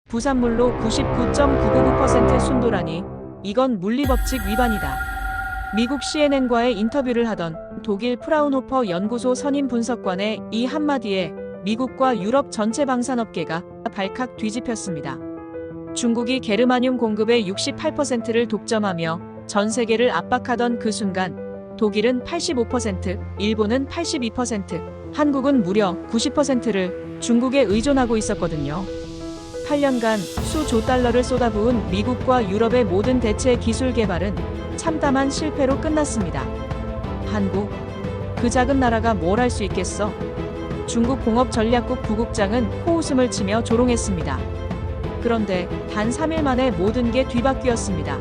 부산물로 99.999% 순도라니 이건 물리법칙 위반이다. 미국 CNN과의 인터뷰를 하던 독일 프라운호퍼 연구소 선임 분석관의 이 한마디에 미국과 유럽 전체 방산업계가 발칵 뒤집혔습니다. 중국이 게르마늄 공급의 68%를 독점하며 전 세계를 압박하던 그 순간 독일은 85%, 일본은 82%, 한국은 무려 90%를 중국에 의존하고 있었거든요. 8년간 수조 달러를 쏟아부은 미국과 유럽의 모든 대체 기술 개발은 참담한 실패로 끝났습니다. 한국, 그 작은 나라가 뭘 할 수 있겠어? 중국 공업전략국 부국장은 코웃음을 치며 조롱했습니다. 그런데 단 3일 만에 모든 게 뒤바뀌었습니다.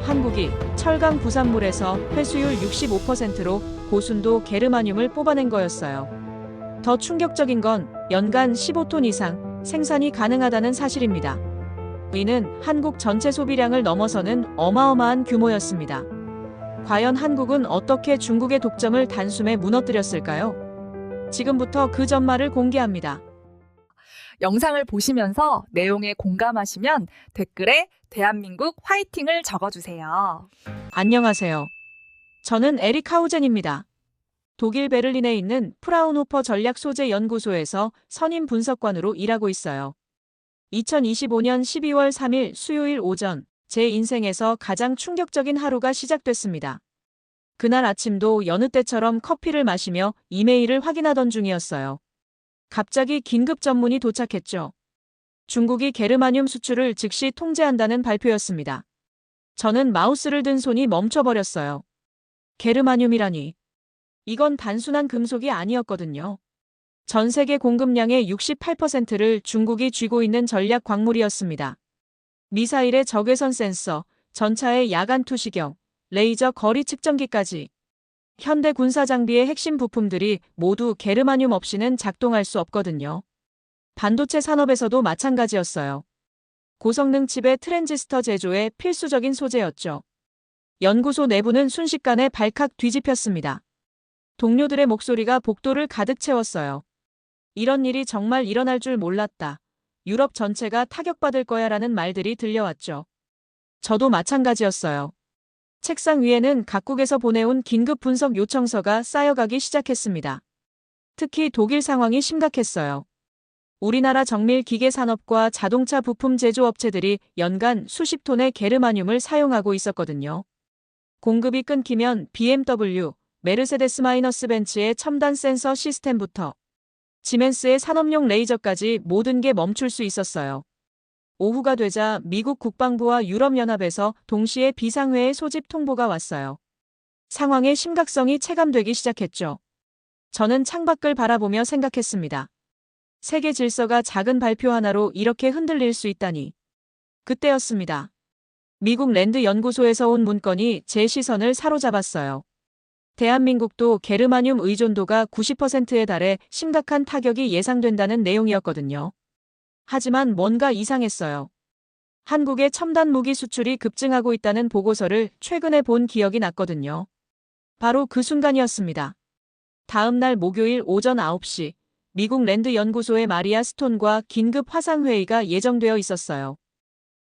한국이 철강 부산물에서 회수율 65%로 고순도 게르마늄을 뽑아낸 거였어요. 더 충격적인 건 연간 15톤 이상 생산이 가능하다는 사실입니다. 이는 한국 전체 소비량을 넘어서는 어마어마한 규모였습니다. 과연 한국은 어떻게 중국의 독점을 단숨에 무너뜨렸을까요? 지금부터 그 전말을 공개합니다. 영상을 보시면서 내용에 공감하시면 댓글에 대한민국 화이팅을 적어주세요. 안녕하세요. 저는 에릭 하우젠입니다. 독일 베를린에 있는 프라운호퍼 전략소재연구소에서 선임 분석관으로 일하고 있어요. 2025년 12월 3일 수요일 오전, 제 인생에서 가장 충격적인 하루가 시작됐습니다. 그날 아침도 여느 때처럼 커피를 마시며 이메일을 확인하던 중이었어요. 갑자기 긴급 전문이 도착했죠. 중국이 게르마늄 수출을 즉시 통제한다는 발표였습니다. 저는 마우스를 든 손이 멈춰버렸어요. 게르마늄이라니. 이건 단순한 금속이 아니었거든요. 전 세계 공급량의 68%를 중국이 쥐고 있는 전략 광물이었습니다. 미사일의 적외선 센서, 전차의 야간 투시경, 레이저 거리 측정기까지 현대 군사 장비의 핵심 부품들이 모두 게르마늄 없이는 작동할 수 없거든요. 반도체 산업에서도 마찬가지였어요. 고성능 칩의 트랜지스터 제조에 필수적인 소재였죠. 연구소 내부는 순식간에 발칵 뒤집혔습니다. 동료들의 목소리가 복도를 가득 채웠어요. 이런 일이 정말 일어날 줄 몰랐다. 유럽 전체가 타격받을 거야라는 말들이 들려왔죠. 저도 마찬가지였어요. 책상 위에는 각국에서 보내온 긴급 분석 요청서가 쌓여가기 시작했습니다. 특히 독일 상황이 심각했어요. 우리나라 정밀 기계 산업과 자동차 부품 제조업체들이 연간 수십 톤의 게르마늄을 사용하고 있었거든요. 공급이 끊기면 BMW, 메르세데스-벤츠의 첨단 센서 시스템부터 지멘스의 산업용 레이저까지 모든 게 멈출 수 있었어요. 오후가 되자 미국 국방부와 유럽연합에서 동시에 비상회의 소집 통보가 왔어요. 상황의 심각성이 체감되기 시작했죠. 저는 창밖을 바라보며 생각했습니다. 세계 질서가 작은 발표 하나로 이렇게 흔들릴 수 있다니. 그때였습니다. 미국 랜드 연구소에서 온 문건이 제 시선을 사로잡았어요. 대한민국도 게르마늄 의존도가 90%에 달해 심각한 타격이 예상된다는 내용이었거든요. 하지만 뭔가 이상했어요. 한국의 첨단 무기 수출이 급증하고 있다는 보고서를 최근에 본 기억이 났거든요. 바로 그 순간이었습니다. 다음 날 목요일 오전 9시, 미국 랜드 연구소의 마리아 스톤과 긴급 화상회의가 예정되어 있었어요.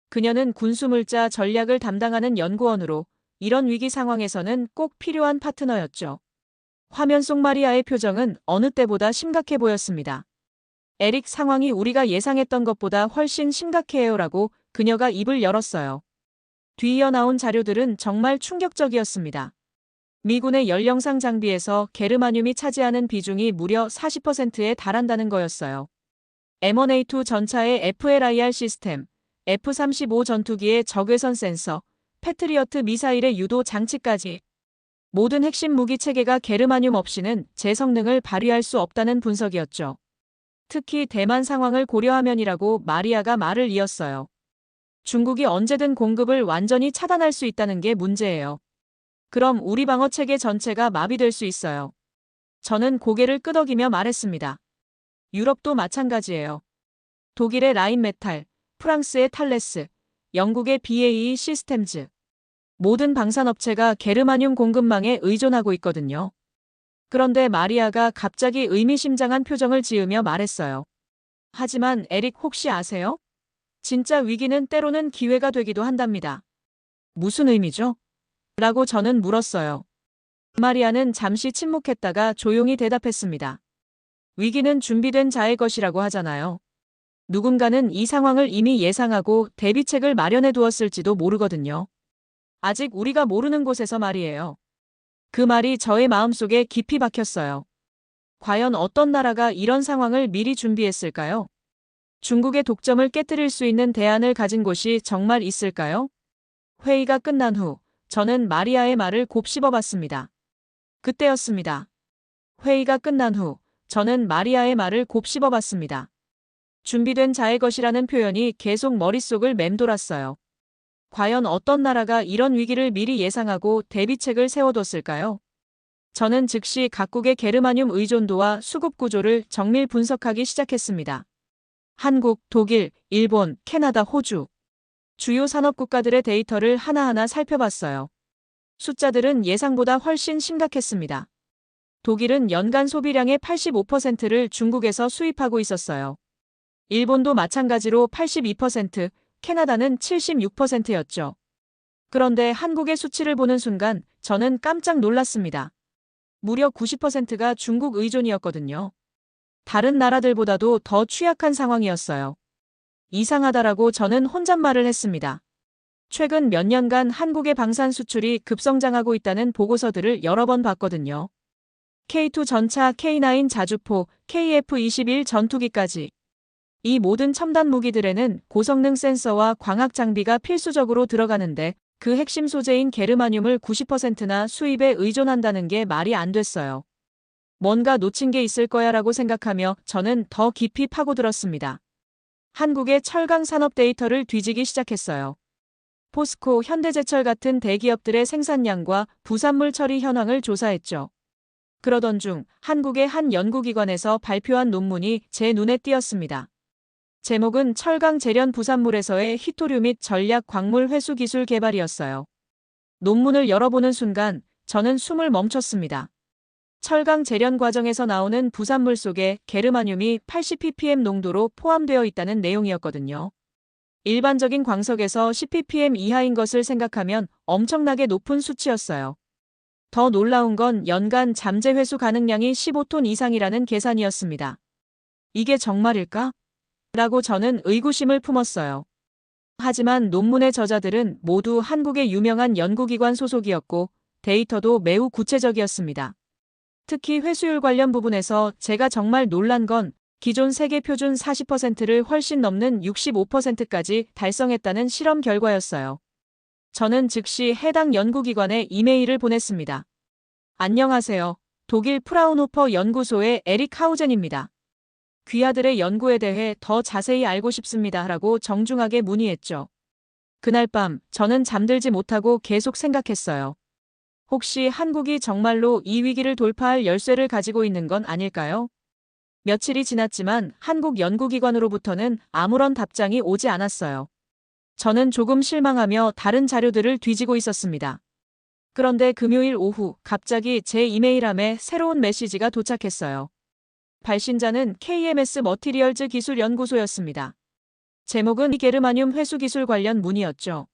그녀는 군수물자 전략을 담당하는 연구원으로 이런 위기 상황에서는 꼭 필요한 파트너였죠. 화면 속 마리아의 표정은 어느 때보다 심각해 보였습니다. 에릭, 상황이 우리가 예상했던 것보다 훨씬 심각해요라고 그녀가 입을 열었어요. 뒤이어 나온 자료들은 정말 충격적이었습니다. 미군의 연령상 장비에서 게르마늄이 차지하는 비중이 무려 40%에 달한다는 거였어요. M1A2 전차의 FLIR 시스템, F-35 전투기의 적외선 센서, 패트리어트 미사일의 유도 장치까지 모든 핵심 무기 체계가 게르마늄 없이는 제 성능을 발휘할 수 없다는 분석이었죠. 특히 대만 상황을 고려하면이라고 마리아가 말을 이었어요. 중국이 언제든 공급을 완전히 차단할 수 있다는 게 문제예요. 그럼 우리 방어 체계 전체가 마비될 수 있어요. 저는 고개를 끄덕이며 말했습니다. 유럽도 마찬가지예요. 독일의 라인메탈, 프랑스의 탈레스, 영국의 BAE 시스템즈. 모든 방산업체가 게르마늄 공급망에 의존하고 있거든요. 그런데 마리아가 갑자기 의미심장한 표정을 지으며 말했어요. 하지만 에릭, 혹시 아세요? 진짜 위기는 때로는 기회가 되기도 한답니다. 무슨 의미죠? 라고 저는 물었어요. 마리아는 잠시 침묵했다가 조용히 대답했습니다. 위기는 준비된 자의 것이라고 하잖아요. 누군가는 이 상황을 이미 예상하고 대비책을 마련해 두었을지도 모르거든요. 아직 우리가 모르는 곳에서 말이에요. 그 말이 저의 마음속에 깊이 박혔어요. 과연 어떤 나라가 이런 상황을 미리 준비했을까요? 중국의 독점을 깨뜨릴 수 있는 대안을 가진 곳이 정말 있을까요? 회의가 끝난 후 저는 마리아의 말을 곱씹어 봤습니다. 그때였습니다. 회의가 끝난 후 저는 마리아의 말을 곱씹어 봤습니다. 준비된 자의 것이라는 표현이 계속 머릿속을 맴돌았어요. 과연 어떤 나라가 이런 위기를 미리 예상하고 대비책을 세워뒀을까요? 저는 즉시 각국의 게르마늄 의존도와 수급 구조를 정밀 분석하기 시작했습니다. 한국, 독일, 일본, 캐나다, 호주. 주요 산업 국가들의 데이터를 하나하나 살펴봤어요. 숫자들은 예상보다 훨씬 심각했습니다. 독일은 연간 소비량의 85%를 중국에서 수입하고 있었어요. 일본도 마찬가지로 82%, 캐나다는 76%였죠. 그런데 한국의 수치를 보는 순간 저는 깜짝 놀랐습니다. 무려 90%가 중국 의존이었거든요. 다른 나라들보다도 더 취약한 상황이었어요. 이상하다라고 저는 혼잣말을 했습니다. 최근 몇 년간 한국의 방산 수출이 급성장하고 있다는 보고서들을 여러 번 봤거든요. K2 전차, K9 자주포, KF-21 전투기까지. 이 모든 첨단 무기들에는 고성능 센서와 광학 장비가 필수적으로 들어가는데 그 핵심 소재인 게르마늄을 90%나 수입에 의존한다는 게 말이 안 됐어요. 뭔가 놓친 게 있을 거야라고 생각하며 저는 더 깊이 파고들었습니다. 한국의 철강 산업 데이터를 뒤지기 시작했어요. 포스코, 현대제철 같은 대기업들의 생산량과 부산물 처리 현황을 조사했죠. 그러던 중 한국의 한 연구기관에서 발표한 논문이 제 눈에 띄었습니다. 제목은 철강 재련 부산물에서의 히토류 및 전략 광물 회수 기술 개발이었어요. 논문을 열어보는 순간 저는 숨을 멈췄습니다. 철강 재련 과정에서 나오는 부산물 속에 게르마늄이 80ppm 농도로 포함되어 있다는 내용이었거든요. 일반적인 광석에서 10ppm 이하인 것을 생각하면 엄청나게 높은 수치였어요. 더 놀라운 건 연간 잠재 회수 가능량이 15톤 이상이라는 계산이었습니다. 이게 정말일까? 라고 저는 의구심을 품었어요. 하지만 논문의 저자들은 모두 한국의 유명한 연구기관 소속이었고 데이터도 매우 구체적이었습니다. 특히 회수율 관련 부분에서 제가 정말 놀란 건 기존 세계 표준 40%를 훨씬 넘는 65%까지 달성했다는 실험 결과였어요. 저는 즉시 해당 연구기관에 이메일을 보냈습니다. 안녕하세요. 독일 프라운호퍼 연구소의 에릭 하우젠입니다. 귀하들의 연구에 대해 더 자세히 알고 싶습니다. 라고 정중하게 문의했죠. 그날 밤 저는 잠들지 못하고 계속 생각했어요. 혹시 한국이 정말로 이 위기를 돌파할 열쇠를 가지고 있는 건 아닐까요? 며칠이 지났지만 한국 연구기관으로부터는 아무런 답장이 오지 않았어요. 저는 조금 실망하며 다른 자료들을 뒤지고 있었습니다. 그런데 금요일 오후 갑자기 제 이메일함에 새로운 메시지가 도착했어요. 발신자는 KMS 머티리얼즈 기술연구소였습니다. 제목은 게르마늄 회수 기술 관련 문의였죠.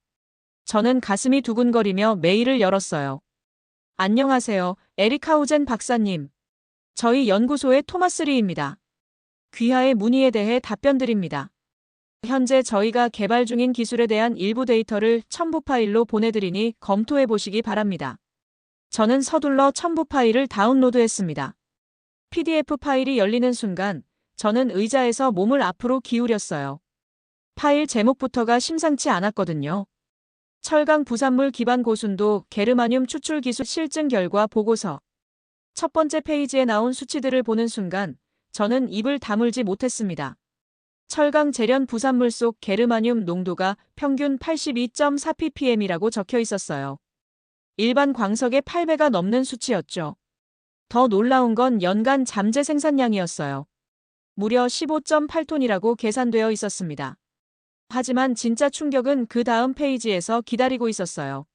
저는 가슴이 두근거리며 메일을 열었어요. 안녕하세요, 에릭 하우젠 박사님. 저희 연구소의 토마스 리입니다. 귀하의 문의에 대해 답변드립니다. 현재 저희가 개발 중인 기술에 대한 일부 데이터를 첨부 파일로 보내드리니 검토해 보시기 바랍니다. 저는 서둘러 첨부 파일을 다운로드했습니다. PDF 파일이 열리는 순간 저는 의자에서 몸을 앞으로 기울였어요. 파일 제목부터가 심상치 않았거든요. 철강 부산물 기반 고순도 게르마늄 추출 기술 실증 결과 보고서. 첫 번째 페이지에 나온 수치들을 보는 순간 저는 입을 다물지 못했습니다. 철강 재련 부산물 속 게르마늄 농도가 평균 82.4ppm이라고 적혀 있었어요. 일반 광석의 8배가 넘는 수치였죠. 더 놀라운 건 연간 잠재 생산량이었어요. 무려 15.8톤이라고 계산되어 있었습니다. 하지만 진짜 충격은 그 다음 페이지에서 기다리고 있었어요.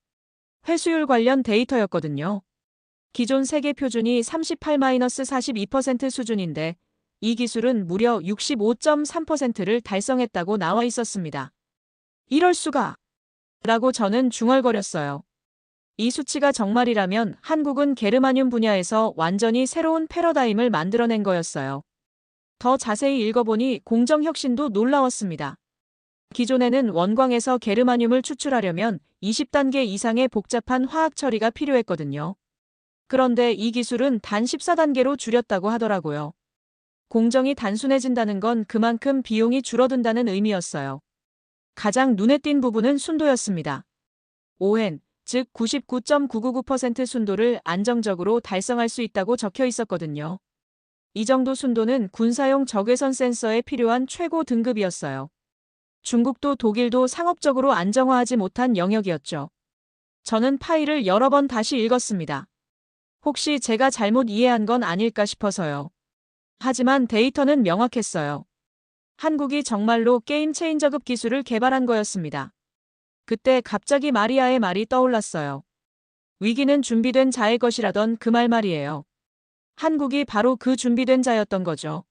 회수율 관련 데이터였거든요. 기존 세계 표준이 38-42% 수준인데 이 기술은 무려 65.3%를 달성했다고 나와 있었습니다. 이럴 수가! 라고 저는 중얼거렸어요. 이 수치가 정말이라면 한국은 게르마늄 분야에서 완전히 새로운 패러다임을 만들어낸 거였어요. 더 자세히 읽어보니 공정혁신도 놀라웠습니다. 기존에는 원광에서 게르마늄을 추출하려면 20단계 이상의 복잡한 화학 처리가 필요했거든요. 그런데 이 기술은 단 14단계로 줄였다고 하더라고요. 공정이 단순해진다는 건 그만큼 비용이 줄어든다는 의미였어요. 가장 눈에 띈 부분은 순도였습니다. 오헨, 즉 99.999% 순도를 안정적으로 달성할 수 있다고 적혀 있었거든요. 이 정도 순도는 군사용 적외선 센서에 필요한 최고 등급이었어요. 중국도 독일도 상업적으로 안정화하지 못한 영역이었죠. 저는 파일을 여러 번 다시 읽었습니다. 혹시 제가 잘못 이해한 건 아닐까 싶어서요. 하지만 데이터는 명확했어요. 한국이 정말로 게임 체인저급 기술을 개발한 거였습니다. 그때 갑자기 마리아의 말이 떠올랐어요. 위기는 준비된 자의 것이라던 그 말 말이에요. 한국이 바로 그 준비된 자였던 거죠.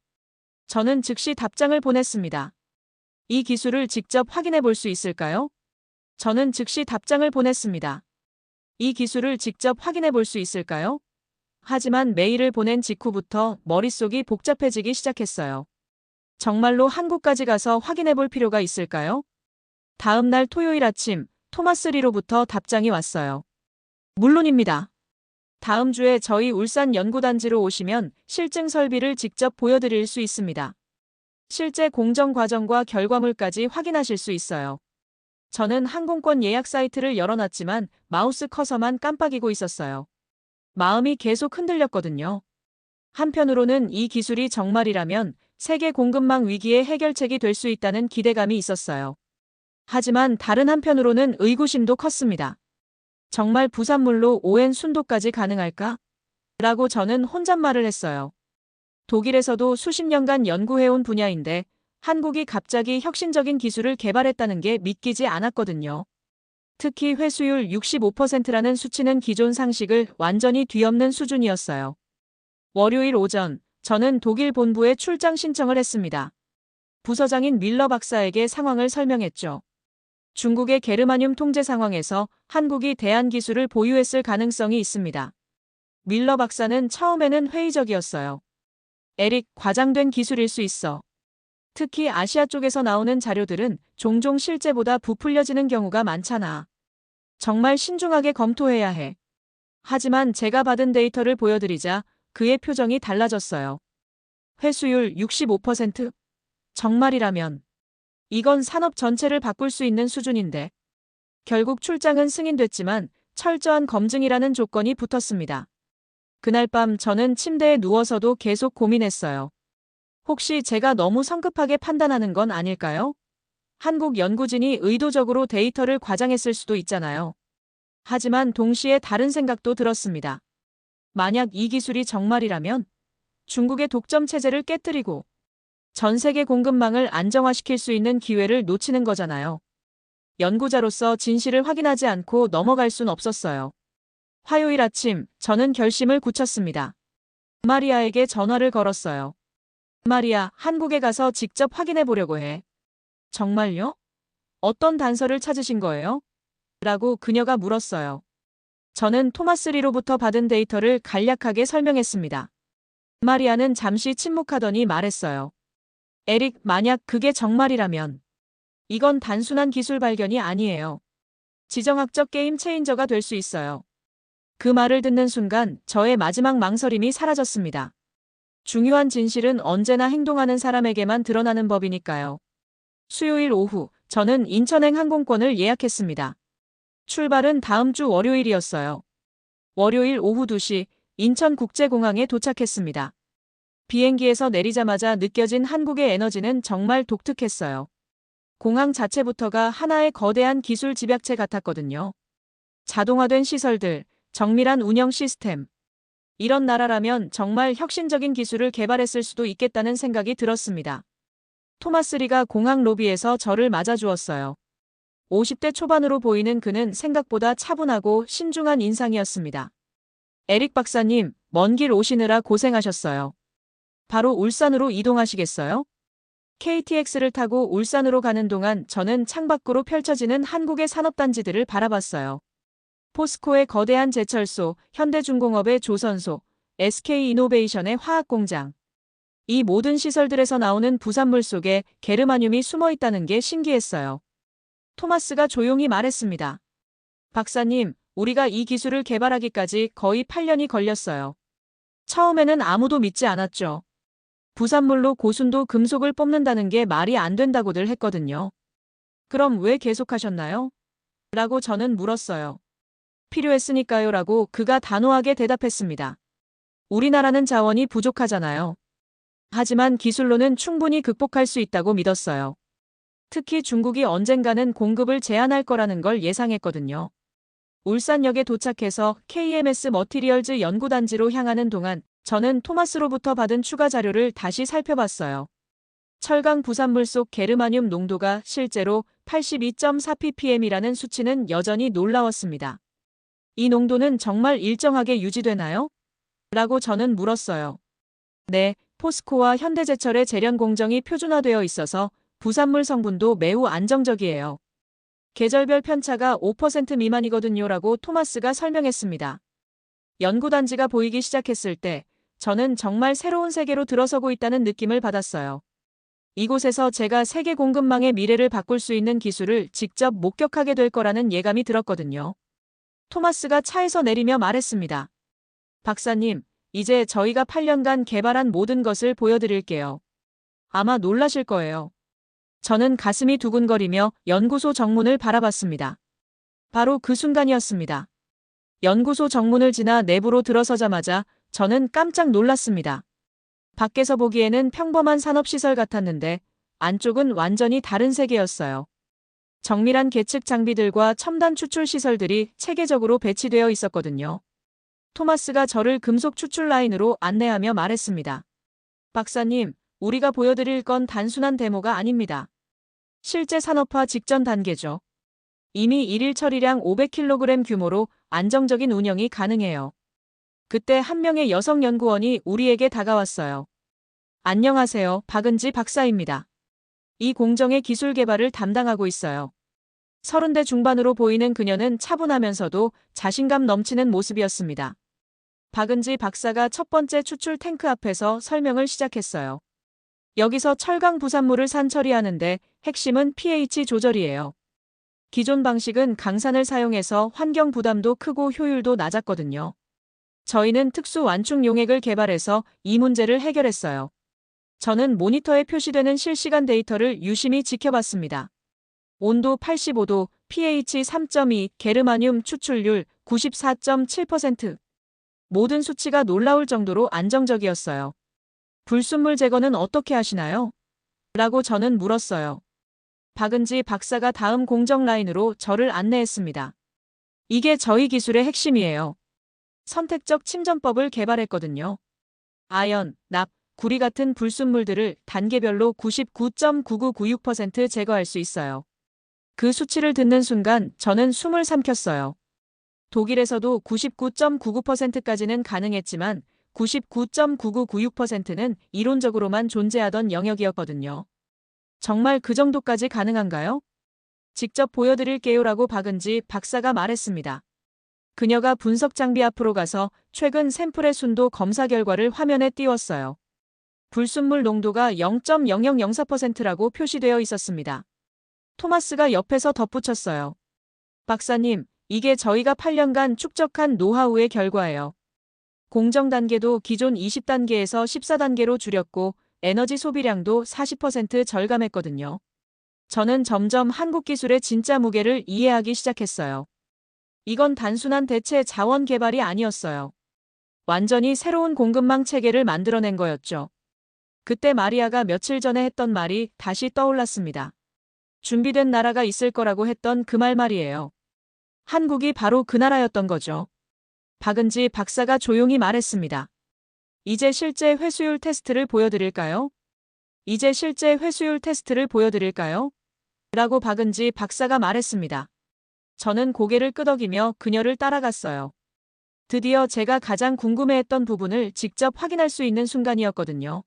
저는 즉시 답장을 보냈습니다. 이 기술을 직접 확인해 볼 수 있을까요? 저는 즉시 답장을 보냈습니다. 이 기술을 직접 확인해 볼 수 있을까요? 하지만 메일을 보낸 직후부터 머릿속이 복잡해지기 시작했어요. 정말로 한국까지 가서 확인해 볼 필요가 있을까요? 다음 날 토요일 아침, 토마스 리로부터 답장이 왔어요. 물론입니다. 다음 주에 저희 울산 연구단지로 오시면 실증 설비를 직접 보여드릴 수 있습니다. 실제 공정 과정과 결과물까지 확인하실 수 있어요. 저는 항공권 예약 사이트를 열어놨지만 마우스 커서만 깜빡이고 있었어요. 마음이 계속 흔들렸거든요. 한편으로는 이 기술이 정말이라면 세계 공급망 위기의 해결책이 될 수 있다는 기대감이 있었어요. 하지만 다른 한편으로는 의구심도 컸습니다. 정말 부산물로 오엔 순도까지 가능할까? 라고 저는 혼잣말을 했어요. 독일에서도 수십 년간 연구해온 분야인데 한국이 갑자기 혁신적인 기술을 개발했다는 게 믿기지 않았거든요. 특히 회수율 65%라는 수치는 기존 상식을 완전히 뒤엎는 수준이었어요. 월요일 오전, 저는 독일 본부에 출장 신청을 했습니다. 부서장인 밀러 박사에게 상황을 설명했죠. 중국의 게르마늄 통제 상황에서 한국이 대안 기술을 보유했을 가능성이 있습니다. 밀러 박사는 처음에는 회의적이었어요. 에릭, 과장된 기술일 수 있어. 특히 아시아 쪽에서 나오는 자료들은 종종 실제보다 부풀려지는 경우가 많잖아. 정말 신중하게 검토해야 해. 하지만 제가 받은 데이터를 보여드리자 그의 표정이 달라졌어요. 회수율 65%? 정말이라면. 이건 산업 전체를 바꿀 수 있는 수준인데. 결국 출장은 승인됐지만 철저한 검증이라는 조건이 붙었습니다. 그날 밤 저는 침대에 누워서도 계속 고민했어요. 혹시 제가 너무 성급하게 판단하는 건 아닐까요? 한국 연구진이 의도적으로 데이터를 과장했을 수도 있잖아요. 하지만 동시에 다른 생각도 들었습니다. 만약 이 기술이 정말이라면 중국의 독점 체제를 깨뜨리고 전 세계 공급망을 안정화시킬 수 있는 기회를 놓치는 거잖아요. 연구자로서 진실을 확인하지 않고 넘어갈 순 없었어요. 화요일 아침, 저는 결심을 굳혔습니다. 마리아에게 전화를 걸었어요. 마리아, 한국에 가서 직접 확인해 보려고 해. 정말요? 어떤 단서를 찾으신 거예요? 라고 그녀가 물었어요. 저는 토마스 리로부터 받은 데이터를 간략하게 설명했습니다. 마리아는 잠시 침묵하더니 말했어요. 에릭, 만약 그게 정말이라면 이건 단순한 기술 발견이 아니에요. 지정학적 게임 체인저가 될 수 있어요. 그 말을 듣는 순간 저의 마지막 망설임이 사라졌습니다. 중요한 진실은 언제나 행동하는 사람에게만 드러나는 법이니까요. 수요일 오후, 저는 인천행 항공권을 예약했습니다. 출발은 다음 주 월요일이었어요. 월요일 오후 2시, 인천국제공항에 도착했습니다. 비행기에서 내리자마자 느껴진 한국의 에너지는 정말 독특했어요. 공항 자체부터가 하나의 거대한 기술 집약체 같았거든요. 자동화된 시설들, 정밀한 운영 시스템. 이런 나라라면 정말 혁신적인 기술을 개발했을 수도 있겠다는 생각이 들었습니다. 토마스 리가 공항 로비에서 저를 맞아주었어요. 50대 초반으로 보이는 그는 생각보다 차분하고 신중한 인상이었습니다. 에릭 박사님, 먼 길 오시느라 고생하셨어요. 바로 울산으로 이동하시겠어요? KTX를 타고 울산으로 가는 동안 저는 창밖으로 펼쳐지는 한국의 산업단지들을 바라봤어요. 포스코의 거대한 제철소, 현대중공업의 조선소, SK이노베이션의 화학공장. 이 모든 시설들에서 나오는 부산물 속에 게르마늄이 숨어 있다는 게 신기했어요. 토마스가 조용히 말했습니다. 박사님, 우리가 이 기술을 개발하기까지 거의 8년이 걸렸어요. 처음에는 아무도 믿지 않았죠. 부산물로 고순도 금속을 뽑는다는 게 말이 안 된다고들 했거든요. 그럼 왜 계속하셨나요? 라고 저는 물었어요. 필요했으니까요 라고 그가 단호하게 대답했습니다. 우리나라는 자원이 부족하잖아요. 하지만 기술로는 충분히 극복할 수 있다고 믿었어요. 특히 중국이 언젠가는 공급을 제한할 거라는 걸 예상했거든요. 울산역에 도착해서 KMS 머티리얼즈 연구단지로 향하는 동안 저는 토마스로부터 받은 추가 자료를 다시 살펴봤어요. 철강 부산물 속 게르마늄 농도가 실제로 82.4ppm이라는 수치는 여전히 놀라웠습니다. 이 농도는 정말 일정하게 유지되나요? 라고 저는 물었어요. 네, 포스코와 현대제철의 재련 공정이 표준화되어 있어서 부산물 성분도 매우 안정적이에요. 계절별 편차가 5% 미만이거든요 라고 토마스가 설명했습니다. 연구단지가 보이기 시작했을 때 저는 정말 새로운 세계로 들어서고 있다는 느낌을 받았어요. 이곳에서 제가 세계 공급망의 미래를 바꿀 수 있는 기술을 직접 목격하게 될 거라는 예감이 들었거든요. 토마스가 차에서 내리며 말했습니다. 박사님, 이제 저희가 8년간 개발한 모든 것을 보여드릴게요. 아마 놀라실 거예요. 저는 가슴이 두근거리며 연구소 정문을 바라봤습니다. 바로 그 순간이었습니다. 연구소 정문을 지나 내부로 들어서자마자 저는 깜짝 놀랐습니다. 밖에서 보기에는 평범한 산업시설 같았는데 안쪽은 완전히 다른 세계였어요. 정밀한 계측 장비들과 첨단 추출 시설들이 체계적으로 배치되어 있었거든요. 토마스가 저를 금속 추출 라인으로 안내하며 말했습니다. 박사님, 우리가 보여드릴 건 단순한 데모가 아닙니다. 실제 산업화 직전 단계죠. 이미 일일 처리량 500kg 규모로 안정적인 운영이 가능해요. 그때 한 명의 여성 연구원이 우리에게 다가왔어요. 안녕하세요, 박은지 박사입니다. 이 공정의 기술 개발을 담당하고 있어요. 30대 중반으로 보이는 그녀는 차분하면서도 자신감 넘치는 모습이었습니다. 박은지 박사가 첫 번째 추출 탱크 앞에서 설명을 시작했어요. 여기서 철강 부산물을 산처리하는데 핵심은 pH 조절이에요. 기존 방식은 강산을 사용해서 환경 부담도 크고 효율도 낮았거든요. 저희는 특수 완충 용액을 개발해서 이 문제를 해결했어요. 저는 모니터에 표시되는 실시간 데이터를 유심히 지켜봤습니다. 온도 85도, pH 3.2, 게르마늄 추출률 94.7%. 모든 수치가 놀라울 정도로 안정적이었어요. 불순물 제거는 어떻게 하시나요? 라고 저는 물었어요. 박은지 박사가 다음 공정 라인으로 저를 안내했습니다. 이게 저희 기술의 핵심이에요. 선택적 침전법을 개발했거든요. 아연, 납, 구리 같은 불순물들을 단계별로 99.9996% 제거할 수 있어요. 그 수치를 듣는 순간 저는 숨을 삼켰어요. 독일에서도 99.99%까지는 가능했지만 99.9996%는 이론적으로만 존재하던 영역이었거든요. 정말 그 정도까지 가능한가요? 직접 보여드릴게요라고 박은지 박사가 말했습니다. 그녀가 분석 장비 앞으로 가서 최근 샘플의 순도 검사 결과를 화면에 띄웠어요. 불순물 농도가 0.0004%라고 표시되어 있었습니다. 토마스가 옆에서 덧붙였어요. 박사님, 이게 저희가 8년간 축적한 노하우의 결과예요. 공정 단계도 기존 20단계에서 14단계로 줄였고 에너지 소비량도 40% 절감했거든요. 저는 점점 한국 기술의 진짜 무게를 이해하기 시작했어요. 이건 단순한 대체 자원 개발이 아니었어요. 완전히 새로운 공급망 체계를 만들어낸 거였죠. 그때 마리아가 며칠 전에 했던 말이 다시 떠올랐습니다. 준비된 나라가 있을 거라고 했던 그 말 말이에요. 한국이 바로 그 나라였던 거죠. 박은지 박사가 조용히 말했습니다. 이제 실제 회수율 테스트를 보여드릴까요? 이제 실제 회수율 테스트를 보여드릴까요? 라고 박은지 박사가 말했습니다. 저는 고개를 끄덕이며 그녀를 따라갔어요. 드디어 제가 가장 궁금해했던 부분을 직접 확인할 수 있는 순간이었거든요.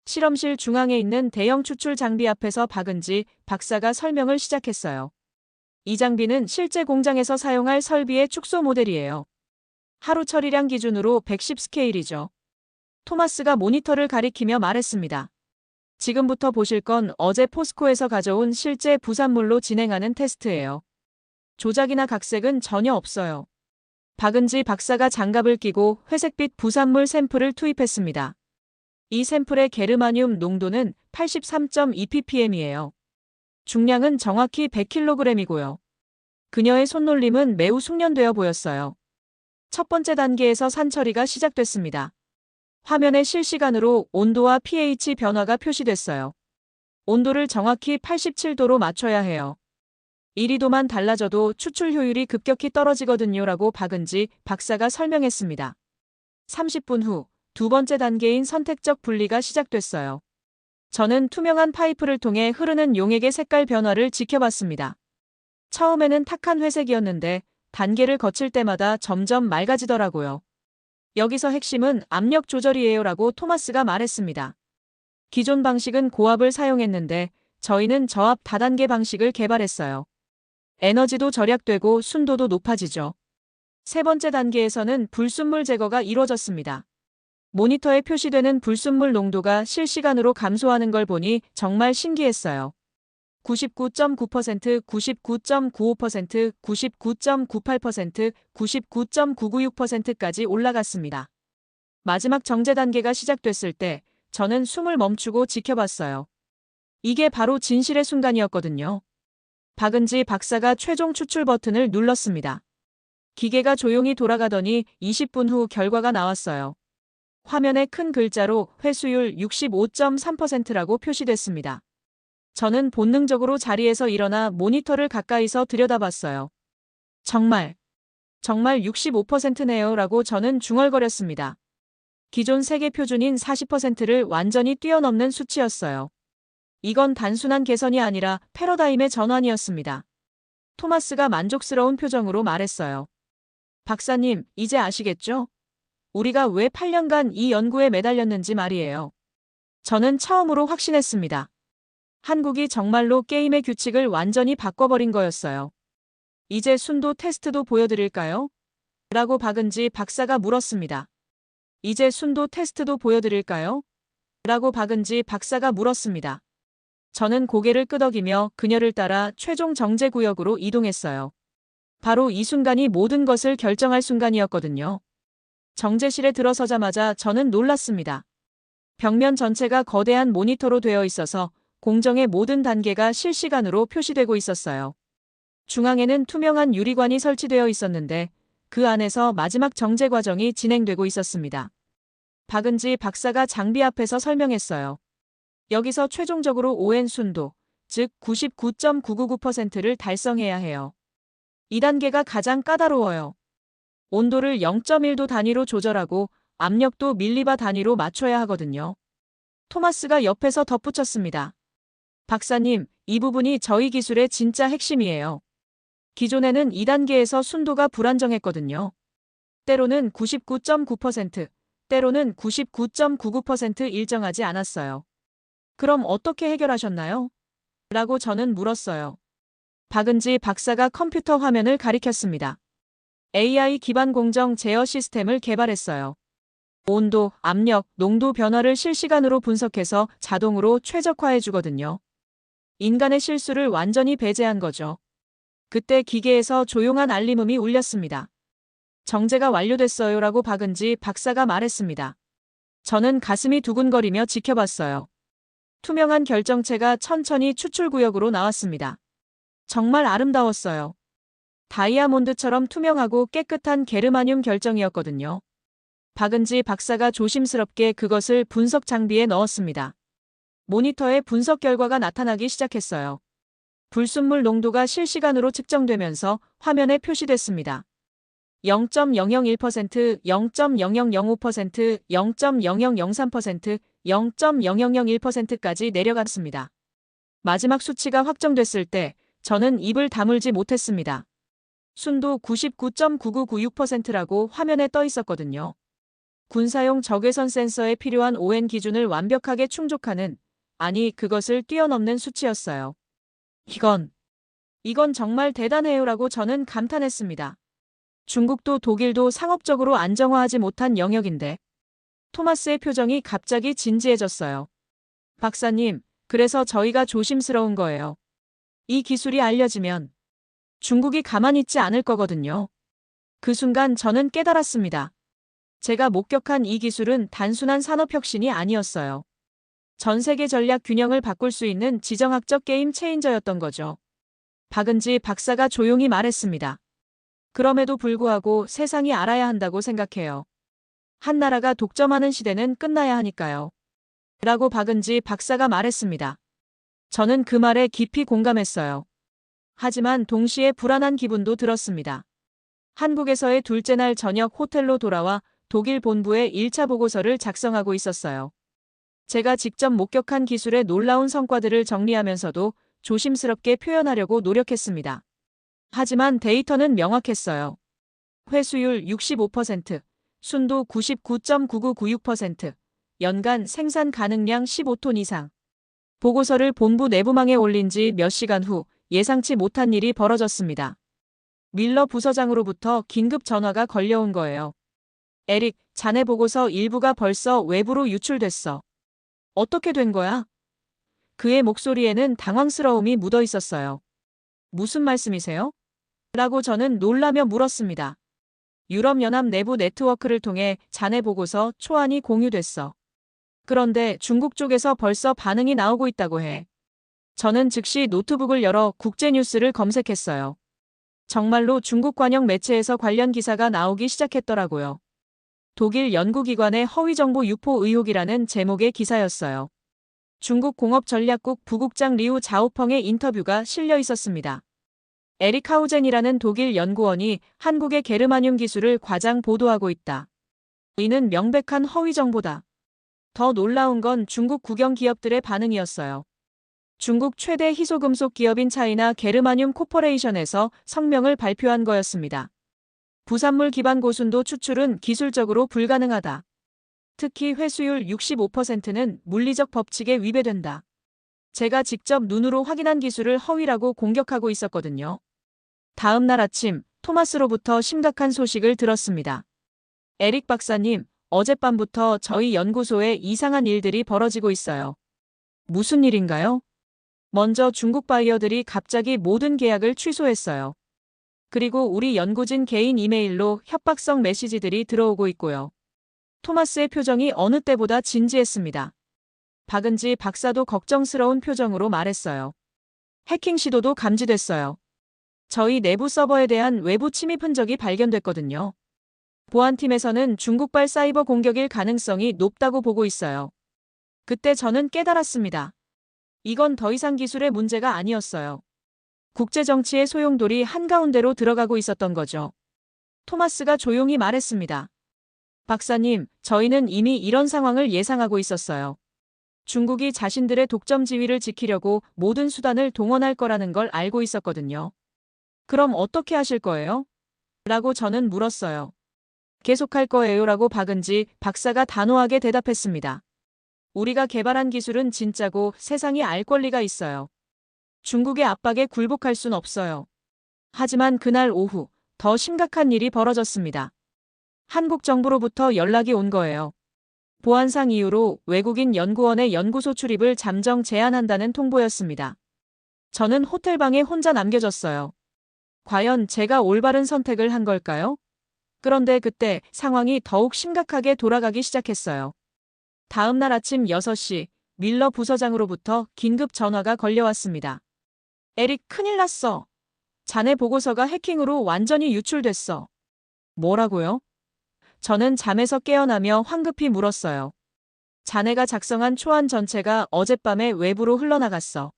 실험실 중앙에 있는 대형 추출 장비 앞에서 박은지 박사가 설명을 시작했어요. 이 장비는 실제 공장에서 사용할 설비의 축소 모델이에요. 하루 처리량 기준으로 110 스케일이죠. 토마스가 모니터를 가리키며 말했습니다. 지금부터 보실 건 어제 포스코에서 가져온 실제 부산물로 진행하는 테스트예요. 조작이나 각색은 전혀 없어요. 박은지 박사가 장갑을 끼고 회색빛 부산물 샘플을 투입했습니다. 이 샘플의 게르마늄 농도는 83.2ppm이에요. 중량은 정확히 100kg이고요. 그녀의 손놀림은 매우 숙련되어 보였어요. 첫 번째 단계에서 산처리가 시작됐습니다. 화면에 실시간으로 온도와 pH 변화가 표시됐어요. 온도를 정확히 87도로 맞춰야 해요. 1~2도만 달라져도 추출 효율이 급격히 떨어지거든요 라고 박은지 박사가 설명했습니다. 30분 후 두 번째 단계인 선택적 분리가 시작됐어요. 저는 투명한 파이프를 통해 흐르는 용액의 색깔 변화를 지켜봤습니다. 처음에는 탁한 회색이었는데 단계를 거칠 때마다 점점 맑아지더라고요. 여기서 핵심은 압력 조절이에요 라고 토마스가 말했습니다. 기존 방식은 고압을 사용했는데 저희는 저압 다단계 방식을 개발했어요. 에너지도 절약되고 순도도 높아지죠. 세 번째 단계에서는 불순물 제거가 이루어졌습니다. 모니터에 표시되는 불순물 농도가 실시간으로 감소하는 걸 보니 정말 신기했어요. 99.9%, 99.95%, 99.98%, 99.996%까지 올라갔습니다. 마지막 정제 단계가 시작됐을 때 저는 숨을 멈추고 지켜봤어요. 이게 바로 진실의 순간이었거든요. 박은지 박사가 최종 추출 버튼을 눌렀습니다. 기계가 조용히 돌아가더니 20분 후 결과가 나왔어요. 화면에 큰 글자로 회수율 65.3%라고 표시됐습니다. 저는 본능적으로 자리에서 일어나 모니터를 가까이서 들여다봤어요. 정말 65%네요 라고 저는 중얼거렸습니다. 기존 세계 표준인 40%를 완전히 뛰어넘는 수치였어요. 이건 단순한 개선이 아니라 패러다임의 전환이었습니다. 토마스가 만족스러운 표정으로 말했어요. 박사님, 이제 아시겠죠? 우리가 왜 8년간 이 연구에 매달렸는지 말이에요. 저는 처음으로 확신했습니다. 한국이 정말로 게임의 규칙을 완전히 바꿔버린 거였어요. 이제 순도 테스트도 보여드릴까요? 라고 박은지 박사가 물었습니다. 이제 순도 테스트도 보여드릴까요? 라고 박은지 박사가 물었습니다. 저는 고개를 끄덕이며 그녀를 따라 최종 정제 구역으로 이동했어요. 바로 이 순간이 모든 것을 결정할 순간이었거든요. 정제실에 들어서자마자 저는 놀랐습니다. 벽면 전체가 거대한 모니터로 되어 있어서 공정의 모든 단계가 실시간으로 표시되고 있었어요. 중앙에는 투명한 유리관이 설치되어 있었는데 그 안에서 마지막 정제 과정이 진행되고 있었습니다. 박은지 박사가 장비 앞에서 설명했어요. 여기서 최종적으로 ON 순도, 즉 99.999%를 달성해야 해요. 이 단계가 가장 까다로워요. 온도를 0.1도 단위로 조절하고 압력도 밀리바 단위로 맞춰야 하거든요. 토마스가 옆에서 덧붙였습니다. 박사님, 이 부분이 저희 기술의 진짜 핵심이에요. 기존에는 2단계에서 순도가 불안정했거든요. 때로는 99.9%, 때로는 99.99% 일정하지 않았어요. 그럼 어떻게 해결하셨나요? 라고 저는 물었어요. 박은지 박사가 컴퓨터 화면을 가리켰습니다. AI 기반 공정 제어 시스템을 개발했어요. 온도, 압력, 농도 변화를 실시간으로 분석해서 자동으로 최적화해주거든요. 인간의 실수를 완전히 배제한 거죠. 그때 기계에서 조용한 알림음이 울렸습니다. 정제가 완료됐어요 라고 박은지 박사가 말했습니다. 저는 가슴이 두근거리며 지켜봤어요. 투명한 결정체가 천천히 추출구역으로 나왔습니다. 정말 아름다웠어요. 다이아몬드처럼 투명하고 깨끗한 게르마늄 결정이었거든요. 박은지 박사가 조심스럽게 그것을 분석 장비에 넣었습니다. 모니터에 분석 결과가 나타나기 시작했어요. 불순물 농도가 실시간으로 측정되면서 화면에 표시됐습니다. 0.001%, 0.0005%, 0.0003%, 0.0001%까지 내려갔습니다. 마지막 수치가 확정됐을 때 저는 입을 다물지 못했습니다. 순도 99.9996%라고 화면에 떠 있었거든요. 군사용 적외선 센서에 필요한 ON 기준을 완벽하게 충족하는, 아니 그것을 뛰어넘는 수치였어요. 이건 정말 대단해요라고 저는 감탄했습니다. 중국도 독일도 상업적으로 안정화하지 못한 영역인데. 토마스의 표정이 갑자기 진지해졌어요. 박사님, 그래서 저희가 조심스러운 거예요. 이 기술이 알려지면 중국이 가만히 있지 않을 거거든요. 그 순간 저는 깨달았습니다. 제가 목격한 이 기술은 단순한 산업혁신이 아니었어요. 전 세계 전략 균형을 바꿀 수 있는 지정학적 게임 체인저였던 거죠. 박은지 박사가 조용히 말했습니다. 그럼에도 불구하고 세상이 알아야 한다고 생각해요. 한 나라가 독점하는 시대는 끝나야 하니까요. 라고 박은지 박사가 말했습니다. 저는 그 말에 깊이 공감했어요. 하지만 동시에 불안한 기분도 들었습니다. 한국에서의 둘째 날 저녁 호텔로 돌아와 독일 본부에 1차 보고서를 작성하고 있었어요. 제가 직접 목격한 기술의 놀라운 성과들을 정리하면서도 조심스럽게 표현하려고 노력했습니다. 하지만 데이터는 명확했어요. 회수율 65%, 순도 99.9996%, 연간 생산 가능량 15톤 이상. 보고서를 본부 내부망에 올린 지 몇 시간 후 예상치 못한 일이 벌어졌습니다. 밀러 부서장으로부터 긴급 전화가 걸려온 거예요. 에릭, 자네 보고서 일부가 벌써 외부로 유출됐어. 어떻게 된 거야? 그의 목소리에는 당황스러움이 묻어 있었어요. 무슨 말씀이세요? 라고 저는 놀라며 물었습니다. 유럽연합 내부 네트워크를 통해 자네 보고서 초안이 공유됐어. 그런데 중국 쪽에서 벌써 반응이 나오고 있다고 해. 저는 즉시 노트북을 열어 국제뉴스를 검색했어요. 정말로 중국 관영 매체에서 관련 기사가 나오기 시작했더라고요. 독일 연구기관의 허위정보 유포 의혹이라는 제목의 기사였어요. 중국 공업전략국 부국장 리우 자오펑의 인터뷰가 실려 있었습니다. 에릭 하우젠이라는 독일 연구원이 한국의 게르마늄 기술을 과장 보도하고 있다. 이는 명백한 허위정보다. 더 놀라운 건 중국 국영 기업들의 반응이었어요. 중국 최대 희소금속 기업인 차이나 게르마늄 코퍼레이션에서 성명을 발표한 거였습니다. 부산물 기반 고순도 추출은 기술적으로 불가능하다. 특히 회수율 65%는 물리적 법칙에 위배된다. 제가 직접 눈으로 확인한 기술을 허위라고 공격하고 있었거든요. 다음 날 아침 토마스로부터 심각한 소식을 들었습니다. 에릭 박사님, 어젯밤부터 저희 연구소에 이상한 일들이 벌어지고 있어요. 무슨 일인가요? 먼저 중국 바이어들이 갑자기 모든 계약을 취소했어요. 그리고 우리 연구진 개인 이메일로 협박성 메시지들이 들어오고 있고요. 토마스의 표정이 어느 때보다 진지했습니다. 박은지 박사도 걱정스러운 표정으로 말했어요. 해킹 시도도 감지됐어요. 저희 내부 서버에 대한 외부 침입 흔적이 발견됐거든요. 보안팀에서는 중국발 사이버 공격일 가능성이 높다고 보고 있어요. 그때 저는 깨달았습니다. 이건 더 이상 기술의 문제가 아니었어요. 국제정치의 소용돌이 한가운데로 들어가고 있었던 거죠. 토마스가 조용히 말했습니다. 박사님, 저희는 이미 이런 상황을 예상하고 있었어요. 중국이 자신들의 독점 지위를 지키려고 모든 수단을 동원할 거라는 걸 알고 있었거든요. 그럼 어떻게 하실 거예요? 라고 저는 물었어요. 계속할 거예요 라고 박은지 박사가 단호하게 대답했습니다. 우리가 개발한 기술은 진짜고 세상이 알 권리가 있어요. 중국의 압박에 굴복할 순 없어요. 하지만 그날 오후 더 심각한 일이 벌어졌습니다. 한국 정부로부터 연락이 온 거예요. 보안상 이유로 외국인 연구원의 연구소 출입을 잠정 제한한다는 통보였습니다. 저는 호텔방에 혼자 남겨졌어요. 과연 제가 올바른 선택을 한 걸까요? 그런데 그때 상황이 더욱 심각하게 돌아가기 시작했어요. 다음 날 아침 6시 밀러 부서장으로부터 긴급 전화가 걸려왔습니다. 에릭, 큰일 났어. 자네 보고서가 해킹으로 완전히 유출됐어. 뭐라고요? 저는 잠에서 깨어나며 황급히 물었어요. 자네가 작성한 초안 전체가 어젯밤에 외부로 흘러나갔어.